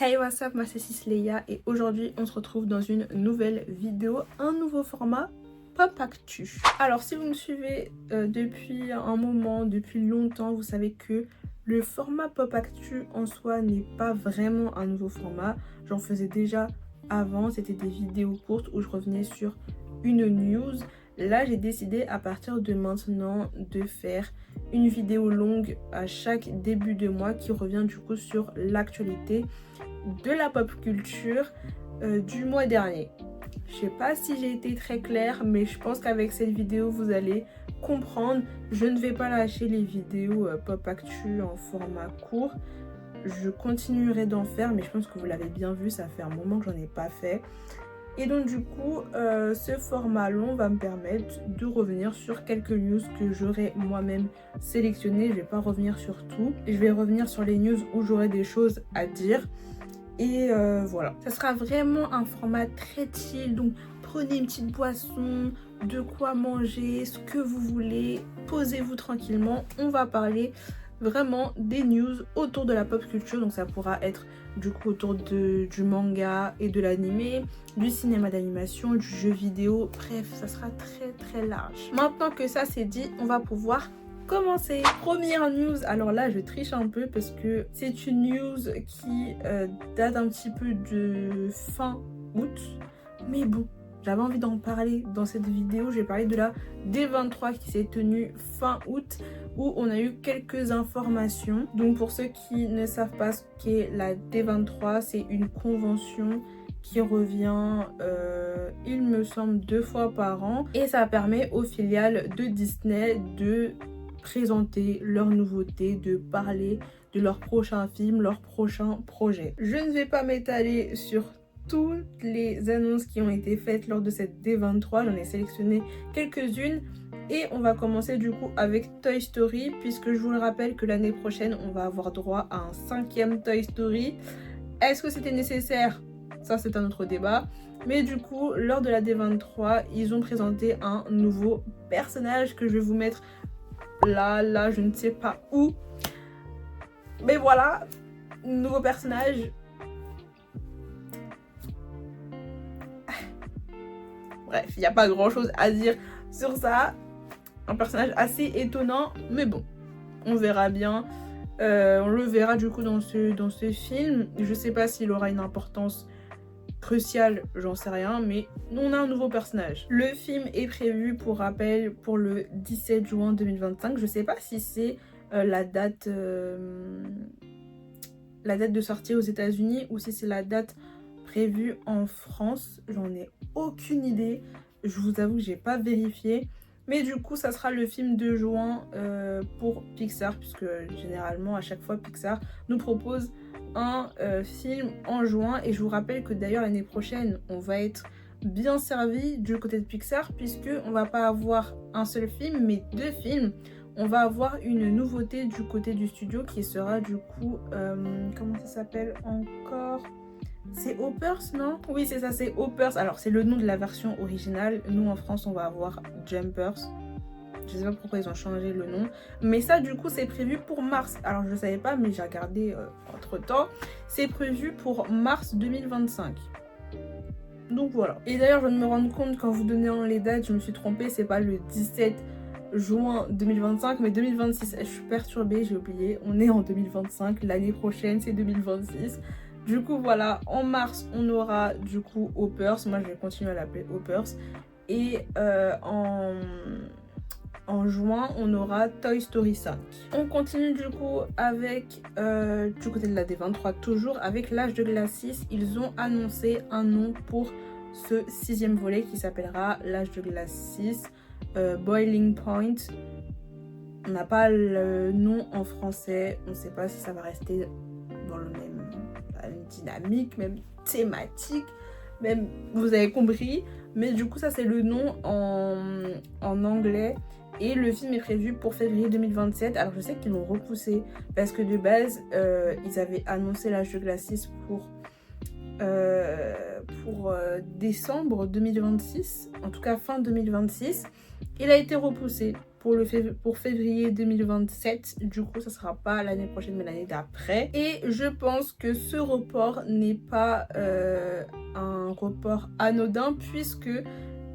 Hey what's up, moi c'est Cysleia et aujourd'hui on se retrouve dans une nouvelle vidéo, un nouveau format Pop Actu. Alors si vous me suivez depuis un moment, depuis longtemps, vous savez que le format Pop Actu en soi n'est pas vraiment un nouveau format. J'en faisais déjà avant, c'était des vidéos courtes où je revenais sur une news. Là j'ai décidé à partir de maintenant de faire une vidéo longue à chaque début de mois qui revient du coup sur l'actualité de la pop culture du mois dernier. Je sais pas si j'ai été très claire, mais je pense qu'avec cette vidéo vous allez comprendre. Je ne vais pas lâcher les vidéos pop actu en format court. Je continuerai d'en faire, mais je pense que vous l'avez bien vu, ça fait un moment que j'en ai pas fait. Et donc du coup, ce format long va me permettre de revenir sur quelques news que j'aurai moi-même sélectionnées. Je vais pas revenir sur tout. Je vais revenir sur les news où j'aurai des choses à dire. Et voilà. Ça sera vraiment un format très chill. Donc prenez une petite boisson, de quoi manger, ce que vous voulez. Posez-vous tranquillement. On va parler vraiment des news autour de la pop culture. Donc ça pourra être du coup autour du manga et de l'animé, du cinéma d'animation, du jeu vidéo, bref, ça sera très large. Maintenant que ça c'est dit, on va pouvoir commencer. Première news, alors là je triche un peu parce que c'est une news qui date un petit peu de fin août, mais bon, j'avais envie d'en parler dans cette vidéo. Je vais parler de la D23 qui s'est tenue fin août, où on a eu quelques informations. Donc pour ceux qui ne savent pas ce qu'est la D23, c'est une convention qui revient, il me semble, 2 fois par an. Et ça permet aux filiales de Disney de présenter leurs nouveautés, de parler de leurs prochains films, leurs prochains projets. Je ne vais pas m'étaler sur toutes les annonces qui ont été faites lors de cette D23, j'en ai sélectionné quelques-unes. Et on va commencer du coup avec Toy Story, puisque je vous le rappelle que l'année prochaine, on va avoir droit à un 5e Toy Story. Est-ce que c'était nécessaire? Ça, c'est un autre débat. Mais du coup, lors de la D23, ils ont présenté un nouveau personnage que je vais vous mettre là, je ne sais pas où. Mais voilà, nouveau personnage. Bref, il n'y a pas grand-chose à dire sur ça. Un personnage assez étonnant, mais bon, on verra bien. On le verra du coup dans ce film. Je sais pas s'il aura une importance cruciale, j'en sais rien, mais on a un nouveau personnage. Le film est prévu, pour rappel, pour le 17 juin 2025. Je sais pas si c'est la date de sortie aux États-Unis ou si c'est la date prévue en France. J'en ai aucune idée. Je vous avoue que j'ai pas vérifié. Mais du coup, ça sera le film de juin pour Pixar, puisque généralement, à chaque fois, Pixar nous propose un film en juin. Et je vous rappelle que d'ailleurs, l'année prochaine, on va être bien servi du côté de Pixar, puisque on va pas avoir un seul film, mais 2 films. On va avoir une nouveauté du côté du studio qui sera du coup... comment ça s'appelle encore ? C'est Hoppers, non? Oui, c'est ça, c'est Hoppers. Alors, c'est le nom de la version originale. Nous, en France, on va avoir Jumpers. Je sais pas pourquoi ils ont changé le nom. Mais ça, du coup, c'est prévu pour mars. Alors, je savais pas, mais j'ai regardé entre-temps. C'est prévu pour mars 2025. Donc, voilà. Et d'ailleurs, je viens de me rendre compte, quand vous donnez les dates, je me suis trompée. C'est pas le 17 juin 2025, mais 2026. Je suis perturbée, j'ai oublié. On est en 2025. L'année prochaine, c'est 2026. Du coup, voilà, en mars, on aura du coup Hoppers. Moi, je vais continuer à l'appeler Hoppers. Et en juin, on aura Toy Story 5. On continue du coup avec, du côté de la D23, toujours avec L'Âge de Glace 6. Ils ont annoncé un nom pour ce 6e volet qui s'appellera L'Âge de Glace 6, Boiling Point. On n'a pas le nom en français. On ne sait pas si ça va rester dans le même dynamique, même thématique, même, vous avez compris. Mais du coup, ça c'est le nom en anglais. Et le film est prévu pour février 2027. Alors je sais qu'ils l'ont repoussé parce que de base, ils avaient annoncé L'Âge de Glace 6 pour décembre 2026, en tout cas fin 2026. Il a été repoussé pour février 2027. Du coup, ça sera pas l'année prochaine, mais l'année d'après. Et je pense que ce report n'est pas un report anodin, puisque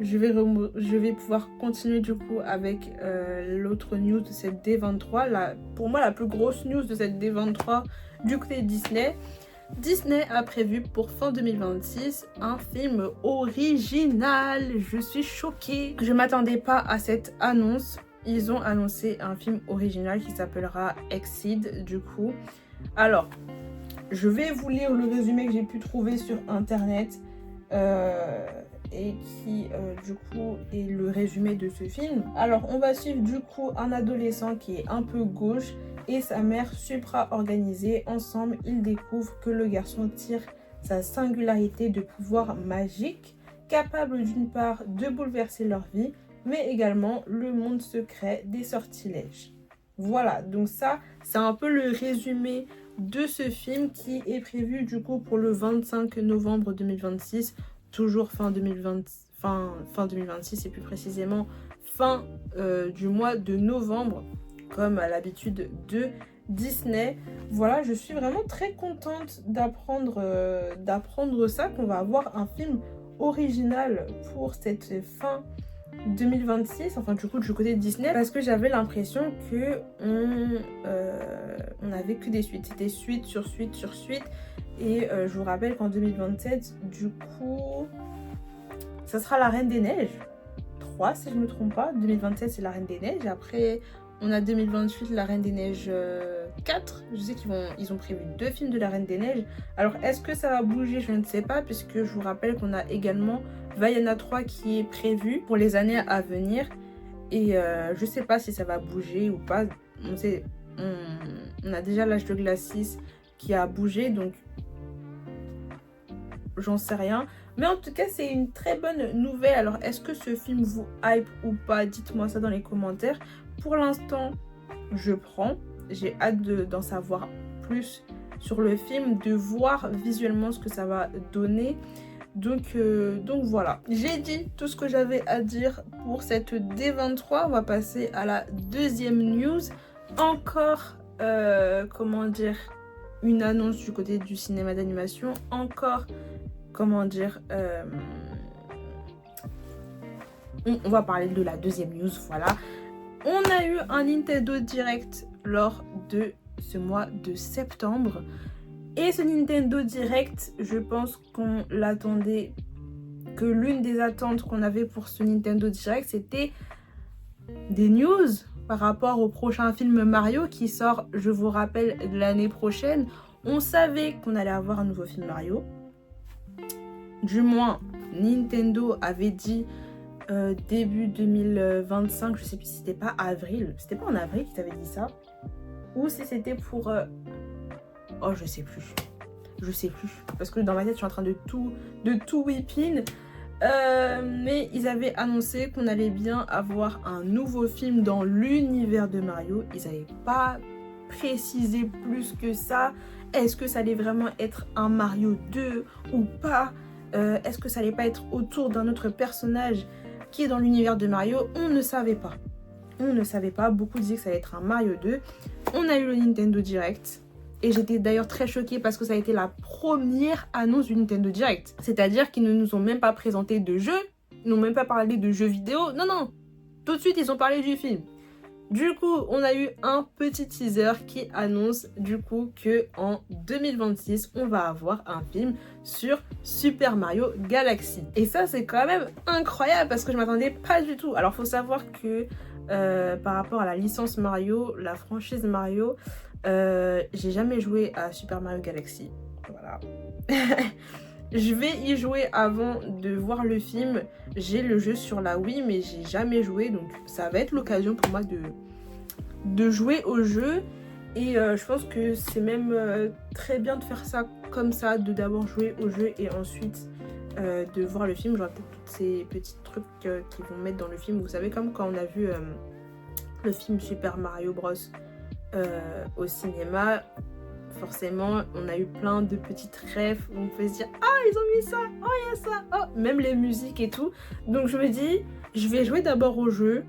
je vais pouvoir continuer du coup avec l'autre news de cette D23. Pour moi, la plus grosse news de cette D23 du côté de Disney. Disney a prévu pour fin 2026 un film original. Je suis choquée. Je m'attendais pas à cette annonce. Ils ont annoncé un film original qui s'appellera Exceed du coup. Alors, je vais vous lire le résumé que j'ai pu trouver sur internet et qui du coup est le résumé de ce film. Alors, on va suivre du coup un adolescent qui est un peu gauche et sa mère supra-organisée. Ensemble, ils découvrent que le garçon tire sa singularité de pouvoir magique, capable d'une part de bouleverser leur vie, mais également le monde secret des sortilèges. Voilà, donc ça, c'est un peu le résumé de ce film qui est prévu du coup pour le 25 novembre 2026, toujours fin 2026 et plus précisément fin du mois de novembre, comme à l'habitude de Disney. Voilà, je suis vraiment très contente d'apprendre ça, qu'on va avoir un film original pour cette fin 2026, enfin du coup du côté de Disney, parce que j'avais l'impression que on avait que des suites, c'était suite sur suite sur suite, et je vous rappelle qu'en 2027 du coup ça sera la Reine des Neiges 3 si je me trompe pas. 2027 c'est la Reine des Neiges, après on a 2028 la Reine des Neiges 4. Je sais qu'ils ont prévu 2 films de la Reine des Neiges. Alors est-ce que ça va bouger? Je ne sais pas, puisque je vous rappelle qu'on a également Vaiana 3 qui est prévu pour les années à venir. Et je sais pas si ça va bouger ou pas. On a déjà l'âge de glace 6 qui a bougé, donc j'en sais rien. Mais en tout cas, c'est une très bonne nouvelle. Alors, est-ce que ce film vous hype ou pas? Dites-moi ça dans les commentaires. Pour l'instant, je prends. J'ai hâte d'en savoir plus sur le film, de voir visuellement ce que ça va donner. Donc voilà. J'ai dit tout ce que j'avais à dire pour cette D23. On va passer à la deuxième news. Encore, comment dire, une annonce du côté du cinéma d'animation. Encore, comment dire, on va parler de la deuxième news, voilà. On a eu un Nintendo Direct lors de ce mois de septembre. Et ce Nintendo Direct, je pense qu'on l'attendait, que l'une des attentes qu'on avait pour ce Nintendo Direct, c'était des news par rapport au prochain film Mario qui sort, je vous rappelle, l'année prochaine. On savait qu'on allait avoir un nouveau film Mario. Du moins, Nintendo avait dit début 2025, je sais plus si c'était pas avril. C'était pas en avril qu'ils avaient dit ça. Ou si c'était pour... Oh, je sais plus. Je sais plus. Parce que dans ma tête, je suis en train de tout whip-in. Mais ils avaient annoncé qu'on allait bien avoir un nouveau film dans l'univers de Mario. Ils n'avaient pas précisé plus que ça. Est-ce que ça allait vraiment être un Mario 2 ou pas? Est-ce que ça allait pas être autour d'un autre personnage qui est dans l'univers de Mario? On ne savait pas. On ne savait pas. Beaucoup disaient que ça allait être un Mario 2. On a eu le Nintendo Direct. Et j'étais d'ailleurs très choquée parce que ça a été la première annonce du Nintendo Direct. C'est-à-dire qu'ils ne nous ont même pas présenté de jeux, ils n'ont même pas parlé de jeux vidéo. Non, non, tout de suite ils ont parlé du film. Du coup, on a eu un petit teaser qui annonce du coup que en 2026, on va avoir un film sur Super Mario Galaxy. Et ça, c'est quand même incroyable parce que je m'attendais pas du tout. Alors, faut savoir que par rapport à la licence Mario, la franchise Mario, j'ai jamais joué à Super Mario Galaxy. Voilà. Je vais y jouer avant de voir le film. J'ai le jeu sur la Wii, mais j'ai jamais joué. Donc ça va être l'occasion pour moi de jouer au jeu. Et je pense que c'est même très bien de faire ça comme ça, de d'abord jouer au jeu et ensuite de voir le film. J'aurai peut-être tous ces petits trucs qu'ils vont mettre dans le film. Vous savez, comme quand on a vu le film Super Mario Bros au cinéma, forcément on a eu plein de petites rêves où on peut se dire ah ils ont mis ça, oh il y a ça, oh même les musiques et tout. Donc je me dis je vais jouer d'abord au jeu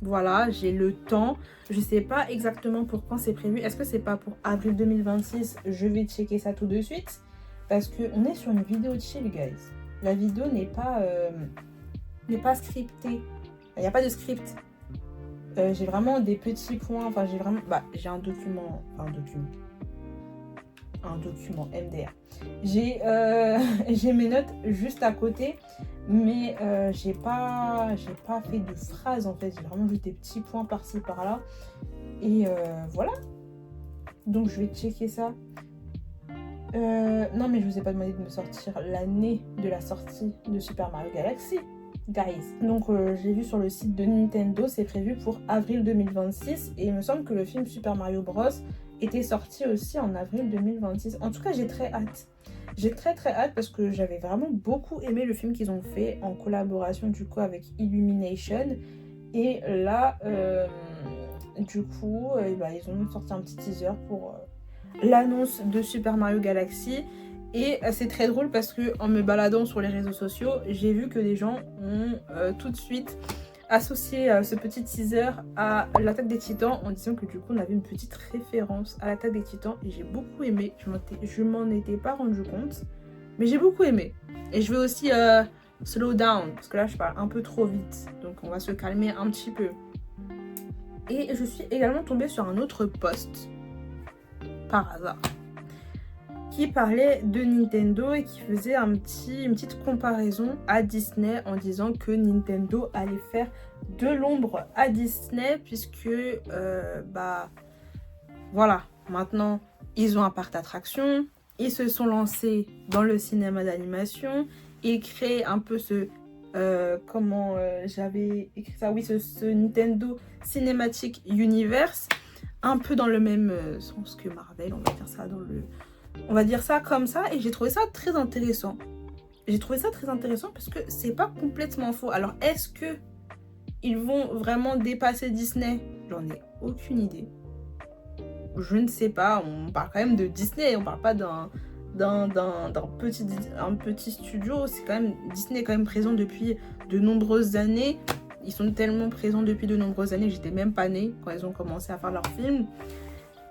Voilà, j'ai le temps. Je sais pas exactement pour quand c'est prévu. Est-ce que c'est pas pour avril 2026? Je vais checker ça tout de suite. Parce qu'on est sur une vidéo chill, guys. La vidéo n'est pas scriptée. Il n'y a pas de script. J'ai vraiment des petits points. Enfin, j'ai vraiment... Bah, j'ai un document... Enfin, un document MDR. J'ai mes notes juste à côté. Mais j'ai pas fait de phrases, en fait. J'ai vraiment juste des petits points par-ci, par-là. Et voilà. Donc, je vais checker ça. Non, mais je vous ai pas demandé de me sortir l'année de la sortie de Super Mario Galaxy, guys. Donc, j'ai vu sur le site de Nintendo, c'est prévu pour avril 2026. Et il me semble que le film Super Mario Bros était sorti aussi en avril 2026. En tout cas, j'ai très hâte. J'ai très hâte parce que j'avais vraiment beaucoup aimé le film qu'ils ont fait en collaboration du coup avec Illumination. Et là, du coup, ils ont sorti un petit teaser pour... l'annonce de Super Mario Galaxy. Et c'est très drôle parce que en me baladant sur les réseaux sociaux, j'ai vu que les gens ont tout de suite associé ce petit teaser à l'Attaque des Titans en disant que du coup on avait une petite référence à l'Attaque des Titans et j'ai beaucoup aimé. Je m'en étais pas rendu compte, mais j'ai beaucoup aimé. Et je vais aussi slow down parce que là je parle un peu trop vite, donc on va se calmer un petit peu. Et je suis également tombée sur un autre post par hasard qui parlait de Nintendo et qui faisait une petite comparaison à Disney en disant que Nintendo allait faire de l'ombre à Disney puisque voilà, maintenant ils ont un parc d'attractions, ils se sont lancés dans le cinéma d'animation, ils créent un peu j'avais écrit ça, oui, ce Nintendo Cinematic Universe, un peu dans le même sens que Marvel, on va dire ça comme ça, et j'ai trouvé ça très intéressant. J'ai trouvé ça très intéressant parce que c'est pas complètement faux. Alors, est-ce que ils vont vraiment dépasser Disney? J'en ai aucune idée. Je ne sais pas. On parle quand même de Disney, on parle pas d'un petit studio. C'est quand même... Disney est quand même présent depuis de nombreuses années. Ils sont tellement présents depuis de nombreuses années que j'étais même pas née quand ils ont commencé à faire leurs films.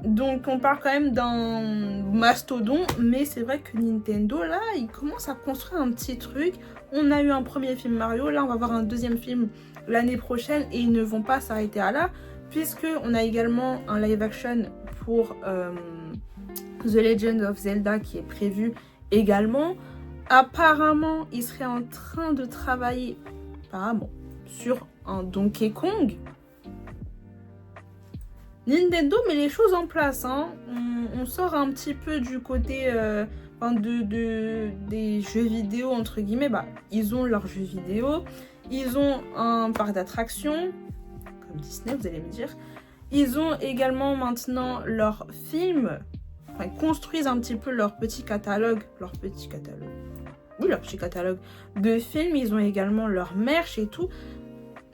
Donc on parle quand même d'un mastodon, mais c'est vrai que Nintendo, là, il commence à construire un petit truc. On a eu un premier film Mario, là on va avoir un deuxième film l'année prochaine et ils ne vont pas s'arrêter à là, puisque on a également un live action pour The Legend of Zelda qui est prévu également. Apparemment, ils seraient en train de travailler sur un Donkey Kong. Nintendo met les choses en place, hein. On sort un petit peu du côté des jeux vidéo, entre guillemets. Ils ont leurs jeux vidéo, ils ont un parc d'attractions, comme Disney, vous allez me dire. Ils ont également maintenant leurs films, ils construisent un petit peu leur petit catalogue de films. Ils ont également leur merch et tout.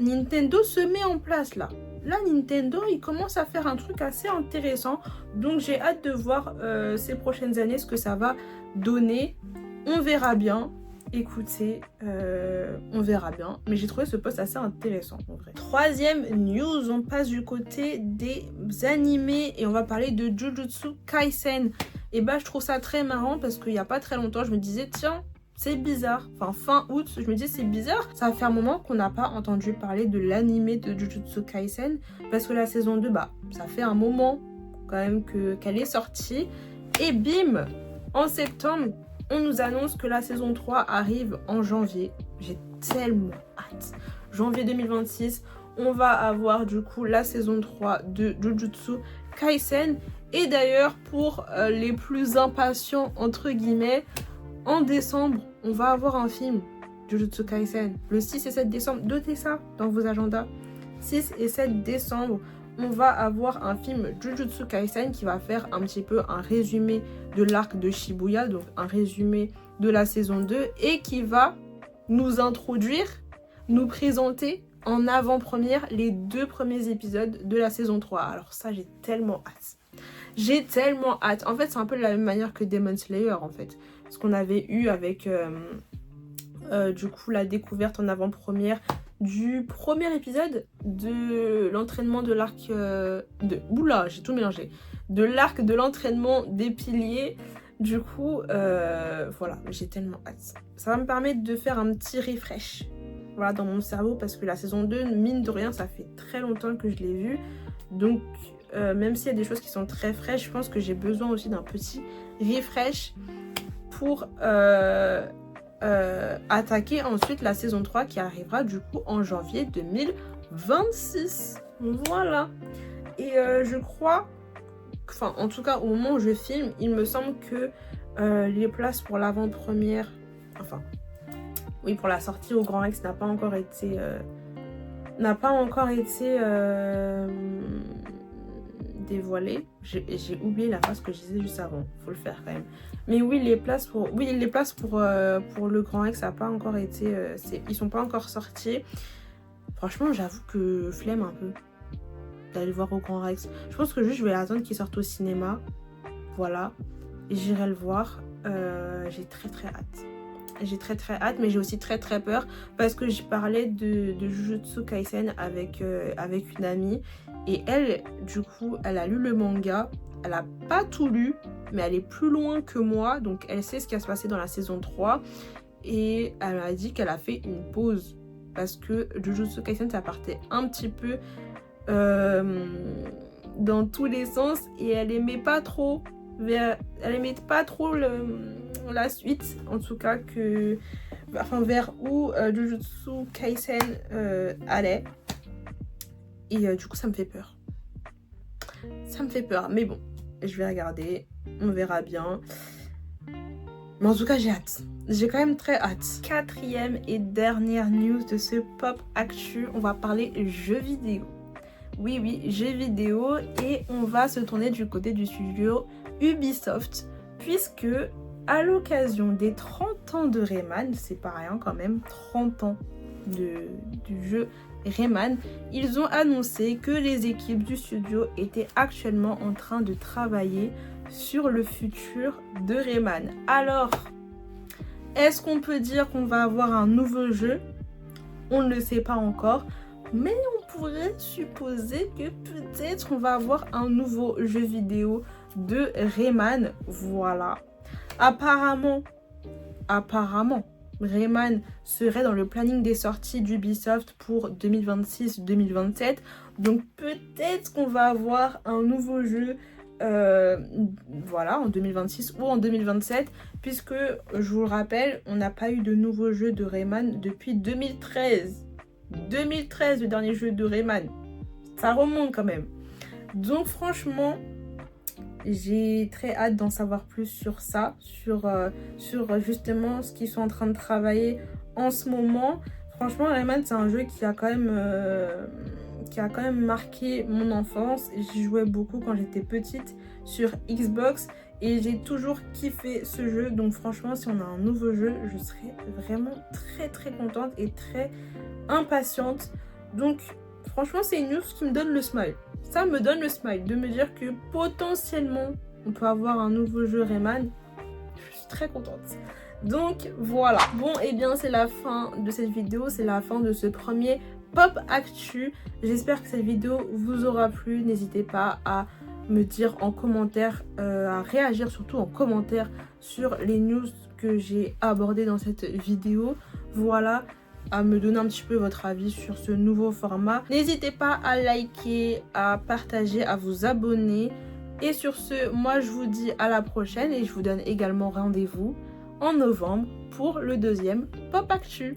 Nintendo se met en place là. Là, Nintendo, il commence à faire un truc assez intéressant. Donc, j'ai hâte de voir ces prochaines années ce que ça va donner. On verra bien. Écoutez, on verra bien. Mais j'ai trouvé ce post assez intéressant, en vrai. Troisième news, on passe du côté des animés. Et on va parler de Jujutsu Kaisen. Et je trouve ça très marrant parce qu'il n'y a pas très longtemps, je me disais, tiens, c'est bizarre. Enfin, fin août, je me dis c'est bizarre. Ça fait un moment qu'on n'a pas entendu parler de l'animé de Jujutsu Kaisen. Parce que la saison 2, ça fait un moment quand même qu'elle est sortie. Et bim, en septembre, on nous annonce que la saison 3 arrive en janvier. J'ai tellement hâte. Janvier 2026, on va avoir du coup la saison 3 de Jujutsu Kaisen. Et d'ailleurs, pour les plus impatients, entre guillemets, en décembre, on va avoir un film Jujutsu Kaisen. Le 6 et 7 décembre, notez ça dans vos agendas. 6 et 7 décembre, on va avoir un film Jujutsu Kaisen qui va faire un petit peu un résumé de l'arc de Shibuya, donc un résumé de la saison 2 et qui va nous introduire, nous présenter en avant-première les 2 premiers épisodes de la saison 3. Alors ça, j'ai tellement hâte. J'ai tellement hâte. En fait, c'est un peu de la même manière que Demon Slayer, en fait. Ce qu'on avait eu avec, du coup, la découverte en avant-première du premier épisode de l'entraînement de l'arc Oula, j'ai tout mélangé. De l'arc de l'entraînement des piliers. Du coup, voilà, j'ai tellement hâte. Ça va me permettre de faire un petit refresh, voilà, dans mon cerveau, parce que la saison 2, mine de rien, ça fait très longtemps que je l'ai vue. Donc, même s'il y a des choses qui sont très fraîches, je pense que j'ai besoin aussi d'un petit refresh pour attaquer ensuite la saison 3 qui arrivera du coup en janvier 2026. Voilà. Et je crois, enfin en tout cas au moment où je filme, il me semble que les places pour l'avant-première, enfin oui, pour la sortie au Grand Rex n'a pas encore été dévoilée. J'ai oublié la phrase que je disais juste avant, faut le faire quand même. Mais oui, les places pour le Grand Rex, ça a pas encore été, ils sont pas encore sortis. Franchement, j'avoue que flemme un peu d'aller voir au Grand Rex. Je pense que juste je vais attendre qu'il sorte au cinéma, voilà, et j'irai le voir. J'ai très hâte. J'ai très hâte, mais j'ai aussi très peur parce que j'ai parlé de Jujutsu Kaisen avec une amie, et elle, du coup, elle a lu le manga, elle a pas tout lu, mais elle est plus loin que moi, donc elle sait ce qui va se passer dans la saison 3, et elle m'a dit qu'elle a fait une pause parce que Jujutsu Kaisen, ça partait un petit peu dans tous les sens, et elle aimait pas trop la suite, en tout cas, vers où Jujutsu Kaisen allait. Et du coup, ça me fait peur. Ça me fait peur. Mais bon, je vais regarder. On verra bien. Mais en tout cas, j'ai hâte. J'ai quand même très hâte. Quatrième et dernière news de ce Pop Actu. On va parler jeux vidéo. Oui, jeux vidéo. Et on va se tourner du côté du studio Ubisoft, puisque à l'occasion des 30 ans de Rayman, c'est pas rien quand même, 30 ans du jeu Rayman, ils ont annoncé que les équipes du studio étaient actuellement en train de travailler sur le futur de Rayman. Alors, est-ce qu'on peut dire qu'on va avoir un nouveau jeu? On ne le sait pas encore, mais on pourrait supposer que peut-être on va avoir un nouveau jeu vidéo de Rayman. Voilà. Apparemment, Rayman serait dans le planning des sorties d'Ubisoft pour 2026-2027. Donc peut-être qu'on va avoir un nouveau jeu voilà, en 2026 ou en 2027, puisque, je vous le rappelle, on n'a pas eu de nouveau jeu de Rayman depuis 2013. 2013, le dernier jeu de Rayman. Ça remonte quand même. Donc franchement, j'ai très hâte d'en savoir plus sur ça, sur justement ce qu'ils sont en train de travailler en ce moment. Franchement, Rayman, c'est un jeu qui a quand même marqué mon enfance. J'y jouais beaucoup quand j'étais petite sur Xbox et j'ai toujours kiffé ce jeu. Donc franchement, si on a un nouveau jeu, je serais vraiment très contente et très impatiente. Donc franchement, c'est une news qui me donne le smile. Ça me donne le smile de me dire que potentiellement on peut avoir un nouveau jeu Rayman. Je suis très contente. Donc voilà. Bon, et bien c'est la fin de cette vidéo. C'est la fin de ce premier Pop Actu. J'espère que cette vidéo vous aura plu. N'hésitez pas à me dire en commentaire, à réagir surtout en commentaire sur les news que j'ai abordées dans cette vidéo. Voilà, à me donner un petit peu votre avis sur ce nouveau format. N'hésitez pas à liker, à partager, à vous abonner. Et sur ce, moi je vous dis à la prochaine et je vous donne également rendez-vous en novembre pour le deuxième Pop Actu.